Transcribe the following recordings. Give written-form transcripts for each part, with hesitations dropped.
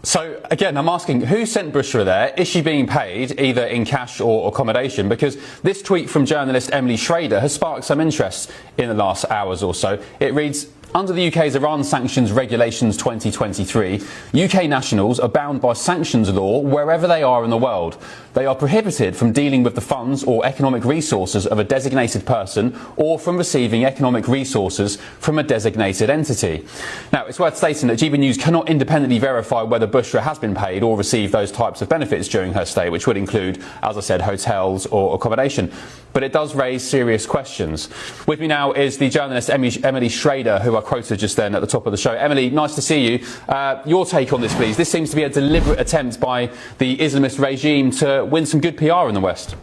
So again, I'm asking, who sent Bushra there? Is she being paid either in cash or accommodation? Because this tweet from journalist Emily Schrader has sparked some interest in the last hours or so. It reads, under the UK's Iran Sanctions Regulations 2023, UK nationals are bound by sanctions law wherever they are in the world. They are prohibited from dealing with the funds or economic resources of a designated person or from receiving economic resources from a designated entity. Now, it's worth stating that GB News cannot independently verify whether Bushra has been paid or received those types of benefits during her stay, which would include, as I said, hotels or accommodation. But it does raise serious questions. With me now is the journalist Emily Schrader, who I quoted just then at the top of the show. Emily, nice to see you. Your take on this, please. This seems to be a deliberate attempt by the Islamist regime to win some good PR in the West.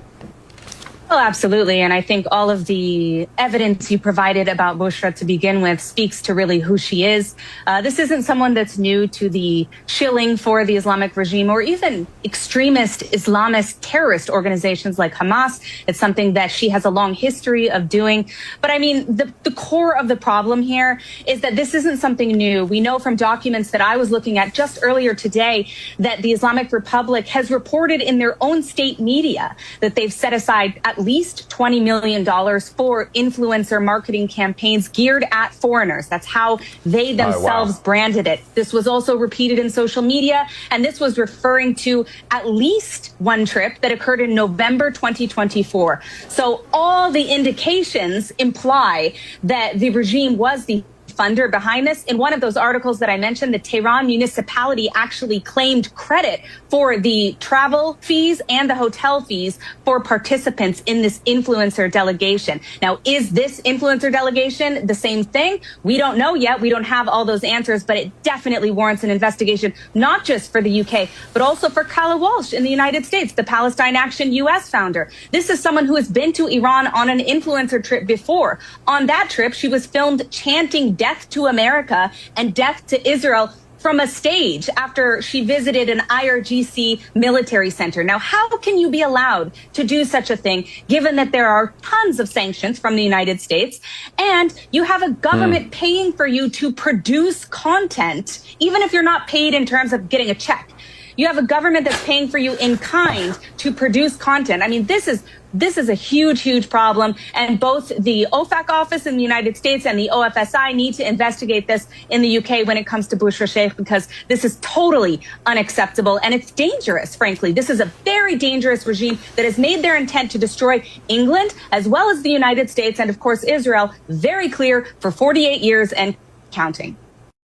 Oh, absolutely. And I think all of the evidence you provided about Bushra to begin with speaks to really who she is. This isn't someone that's new to the shilling for the Islamic regime or even extremist Islamist terrorist organizations like Hamas. It's something that she has a long history of doing. But I mean, the core of the problem here is that this isn't something new. We know from documents that I was looking at just earlier today that the Islamic Republic has reported in their own state media that they've set aside at least $20 million for influencer marketing campaigns geared at foreigners. That's how they themselves branded it. This was also repeated in social media, and this was referring to at least one trip that occurred in November 2024. So all the indications imply that the regime was the funder behind this. In one of those articles that I mentioned, the Tehran municipality actually claimed credit for the travel fees and the hotel fees for participants in this influencer delegation. Now, is this influencer delegation the same thing? We don't know yet. We don't have all those answers, but it definitely warrants an investigation, not just for the UK, but also for Kala Walsh in the United States, the Palestine Action US founder. This is someone who has been to Iran on an influencer trip before. On that trip, she was filmed chanting death to America and death to Israel from a stage after she visited an IRGC military center. Now, how can you be allowed to do such a thing, given that there are tons of sanctions from the United States, and you have a government paying for you to produce content, even if you're not paid in terms of getting a check? You have a government that's paying for you in kind to produce content. I mean, this is a huge, huge problem. And both the OFAC office in the United States and the OFSI need to investigate this in the UK when it comes to Bushra Sheikh, because this is totally unacceptable and it's dangerous, frankly. This is a very dangerous regime that has made their intent to destroy England as well as the United States and, of course, Israel very clear for 48 years and counting.